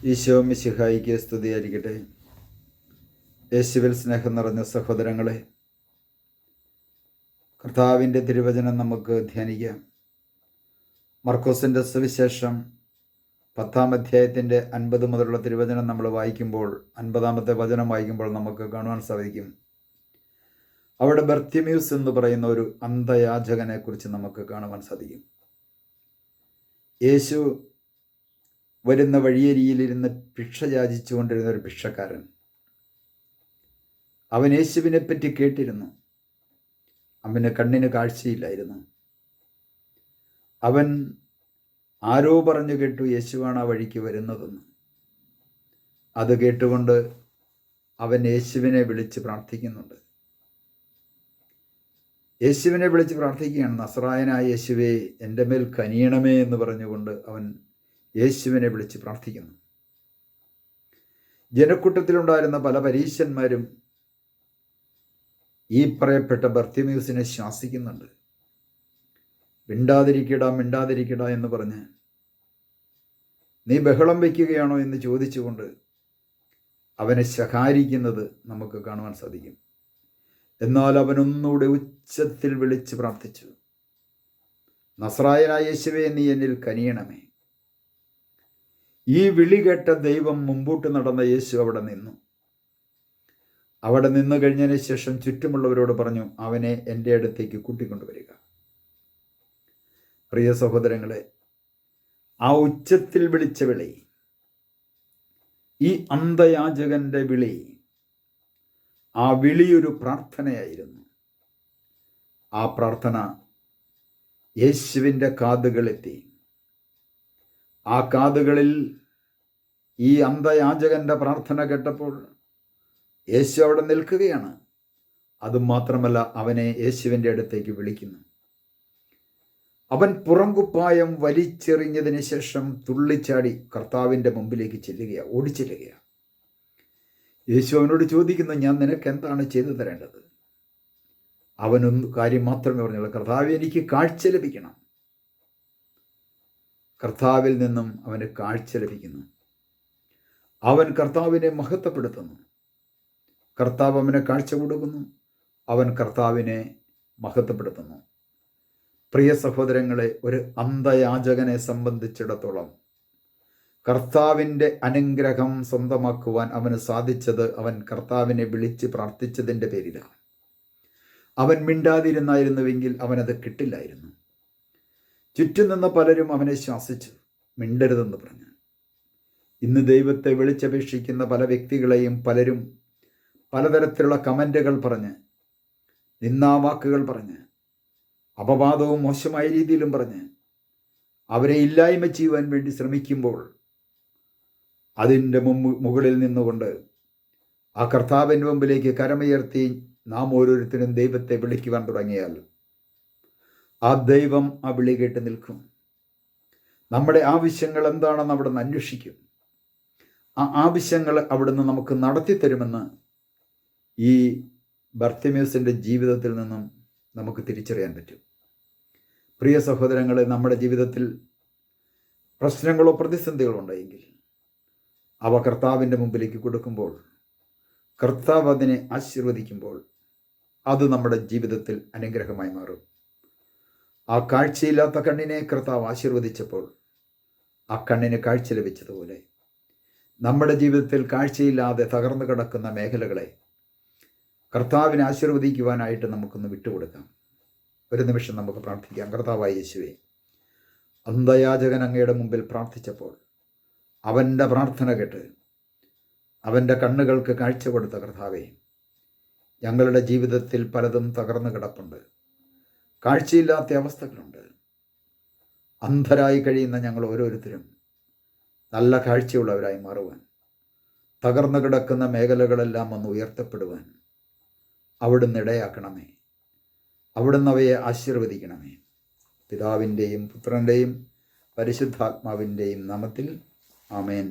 ഈശോ മിശിഹായിക്ക് സ്തുതിയായിരിക്കട്ടെ. യേശുവിൽ സ്നേഹം നിറഞ്ഞ സഹോദരങ്ങളെ, കർത്താവിൻ്റെ തിരുവചനം നമുക്ക് ധ്യാനിക്കാം. മർക്കോസിൻ്റെ സുവിശേഷം 10-ാം അധ്യായത്തിൻ്റെ 50 മുതലുള്ള തിരുവചനം നമ്മൾ വായിക്കുമ്പോൾ, 50-ാമത്തെ വചനം വായിക്കുമ്പോൾ നമുക്ക് കാണുവാൻ സാധിക്കും, അവിടെ ബർത്തിമ്യൂസ് എന്ന് പറയുന്ന ഒരു അന്ധയാചകനെ കുറിച്ച് നമുക്ക് കാണുവാൻ സാധിക്കും. യേശു വരുന്ന വഴിയരിയിലിരുന്ന് ഭിക്ഷ യാചിച്ചുകൊണ്ടിരുന്ന ഒരു ഭിക്ഷക്കാരൻ. അവൻ യേശുവിനെ പറ്റി കേട്ടിരുന്നു. അവന് കണ്ണിന് കാഴ്ചയില്ലായിരുന്നു. അവൻ ആരോ പറഞ്ഞു കേട്ടു യേശുവാണ് ആ വഴിക്ക് വരുന്നതെന്ന്. അത് കേട്ടുകൊണ്ട് അവൻ യേശുവിനെ വിളിച്ച് പ്രാർത്ഥിക്കുന്നുണ്ട്. യേശുവിനെ വിളിച്ച് പ്രാർത്ഥിക്കുകയാണ്. നസറായനായ യേശുവേ, എൻ്റെ മേൽ കനിയണമേ എന്ന് പറഞ്ഞുകൊണ്ട് അവൻ യേശുവിനെ വിളിച്ച് പ്രാർത്ഥിക്കുന്നു. ജനക്കൂട്ടത്തിലുണ്ടായിരുന്ന പല പരീശന്മാരും ഈ പറയപ്പെട്ട ബർത്തിമ്യൂസിനെ ശാസിക്കുന്നുണ്ട്. മിണ്ടാതിരിക്കടാ എന്ന് പറഞ്ഞ്, നീ ബഹളം വയ്ക്കുകയാണോ എന്ന് ചോദിച്ചുകൊണ്ട് അവനെ ശകാരിക്കുന്നത് നമുക്ക് കാണുവാൻ സാധിക്കും. എന്നാൽ അവനൊന്നുകൂടെ ഉച്ചത്തിൽ വിളിച്ച് പ്രാർത്ഥിച്ചു, നസറായനായ യേശുവേ, നീ എന്നിൽ കനിയണമേ. ഈ വിളി കേട്ട ദൈവം മുമ്പോട്ട് നടന്ന യേശു അവിടെ നിന്നു. അവിടെ നിന്ന് കഴിഞ്ഞതിന് ശേഷം ചുറ്റുമുള്ളവരോട് പറഞ്ഞു, അവനെ എൻ്റെ അടുത്തേക്ക് കൂട്ടിക്കൊണ്ടുവരിക. പ്രിയ സഹോദരങ്ങളെ, ആ ഉച്ചത്തിൽ വിളിച്ച വിളി, ഈ അന്ധയാചകന്റെ വിളി, ആ വിളിയൊരു പ്രാർത്ഥനയായിരുന്നു. ആ പ്രാർത്ഥന യേശുവിൻ്റെ കാതുകളെത്തി. ആ കാതുകളിൽ ഈ അന്ധയാചകന്റെ പ്രാർത്ഥന കേട്ടപ്പോൾ യേശു അവിടെ നിൽക്കുകയാണ്. അതുമാത്രമല്ല, അവനെ യേശുവിൻ്റെ അടുത്തേക്ക് വിളിക്കുന്നു. അവൻ പുറംകുപ്പായം വലിച്ചെറിഞ്ഞതിന് ശേഷം തുള്ളിച്ചാടി കർത്താവിൻ്റെ മുമ്പിലേക്ക് ഓടിച്ചെല്ലുകയാണ്. യേശു അവനോട് ചോദിക്കുന്നു, ഞാൻ നിനക്ക് എന്താണ് ചെയ്തു തരേണ്ടത്? അവനൊന്ന് കാര്യം മാത്രമേ പറഞ്ഞുള്ളൂ, കർത്താവേ, എനിക്ക് കാഴ്ച ലഭിക്കണം. കർത്താവിൽ നിന്നും അവന് കാഴ്ച ലഭിക്കുന്നു. അവൻ കർത്താവിനെ മഹത്വപ്പെടുത്തുന്നു. കർത്താവ് അവനെ കാഴ്ച കൊടുക്കുന്നു. അവൻ കർത്താവിനെ മഹത്വപ്പെടുത്തുന്നു. പ്രിയ സഹോദരങ്ങളെ, ഒരു അന്ധയാചകനെ സംബന്ധിച്ചിടത്തോളം കർത്താവിൻ്റെ അനുഗ്രഹം സ്വന്തമാക്കുവാൻ അവന് സാധിച്ചത് അവൻ കർത്താവിനെ വിളിച്ച് പ്രാർത്ഥിച്ചതിൻ്റെ പേരിലാണ്. അവൻ മിണ്ടാതിരുന്നായിരുന്നുവെങ്കിൽ അവനത് കിട്ടില്ലായിരുന്നു. ചുറ്റും നിന്ന് പലരും അവനെ ശാസിച്ചു, മിണ്ടരുതെന്ന് പറഞ്ഞു. ഇന്ന് ദൈവത്തെ വിളിച്ചപേക്ഷിക്കുന്ന പല വ്യക്തികളെയും പലരും പലതരത്തിലുള്ള കമൻറ്റുകൾ പറഞ്ഞ്, നിന്ദാവാക്കുകൾ പറഞ്ഞ്, അപവാദവും മോശമായ രീതിയിലും പറഞ്ഞ് അവരെ ഇല്ലായ്മ ചെയ്യുവാൻ വേണ്ടി ശ്രമിക്കുമ്പോൾ, അതിൻ്റെ മുകളിൽ നിന്നുകൊണ്ട് ആ കർത്താവിൻ്റെ മുമ്പിലേക്ക് കരമുയർത്തി നാം ഓരോരുത്തരും ദൈവത്തെ വിളിക്കുവാൻ തുടങ്ങിയാൽ ആ ദൈവം ആ വിളി കേട്ട് നിൽക്കും. നമ്മുടെ ആവശ്യങ്ങൾ എന്താണെന്ന് അവിടുന്ന് അന്വേഷിക്കും. ആ ആവശ്യങ്ങൾ അവിടുന്ന് നമുക്ക് നടത്തിത്തരുമെന്ന് ഈ ബർത്തിമ്യൂസിൻ്റെ ജീവിതത്തിൽ നിന്നും നമുക്ക് തിരിച്ചറിയാൻ പറ്റും. പ്രിയ സഹോദരങ്ങളെ, നമ്മുടെ ജീവിതത്തിൽ പ്രശ്നങ്ങളോ പ്രതിസന്ധികളോ ഉണ്ടെങ്കിൽ അവ കർത്താവിൻ്റെ മുമ്പിലേക്ക് കൊടുക്കുമ്പോൾ, കർത്താവ് അതിനെ ആശീർവദിക്കുമ്പോൾ, അത് നമ്മുടെ ജീവിതത്തിൽ അനുഗ്രഹമായി മാറും. ആ കാഴ്ചയില്ലാത്ത കണ്ണിനെ കർത്താവ് ആശീർവദിച്ചപ്പോൾ ആ കണ്ണിന് കാഴ്ച ലഭിച്ചതുപോലെ നമ്മുടെ ജീവിതത്തിൽ കാഴ്ചയില്ലാതെ തകർന്നു കിടക്കുന്ന മേഖലകളെ കർത്താവിനെ ആശീർവദിക്കുവാനായിട്ട് നമുക്കൊന്ന് വിട്ടുകൊടുക്കാം. ഒരു നിമിഷം നമുക്ക് പ്രാർത്ഥിക്കാം. കർത്താവായ യേശുവേ, അന്ധയാചകൻ അങ്ങയുടെ മുമ്പിൽ പ്രാർത്ഥിച്ചപ്പോൾ അവൻ്റെ പ്രാർത്ഥന കേട്ട് അവൻ്റെ കണ്ണുകൾക്ക് കാഴ്ച കൊടുത്ത കർത്താവേ, ഞങ്ങളുടെ ജീവിതത്തിൽ പലതും തകർന്നു കിടപ്പുണ്ട്. കാഴ്ചയില്ലാത്ത അവസ്ഥകളുണ്ട്. അന്ധരായി കഴിയുന്ന ഞങ്ങൾ ഓരോരുത്തരും നല്ല കാഴ്ചയുള്ളവരായി മാറുവാൻ, തകർന്നു കിടക്കുന്ന മേഖലകളെല്ലാം ഒന്ന് ഉയർത്തപ്പെടുവാൻ അവിടുന്ന് ഇടയാക്കണമേ. അവിടുന്ന് അവയെ ആശീർവദിക്കണമേ. പിതാവിൻ്റെയും പുത്രൻ്റെയും പരിശുദ്ധാത്മാവിൻ്റെയും നാമത്തിൽ ആമേൻ.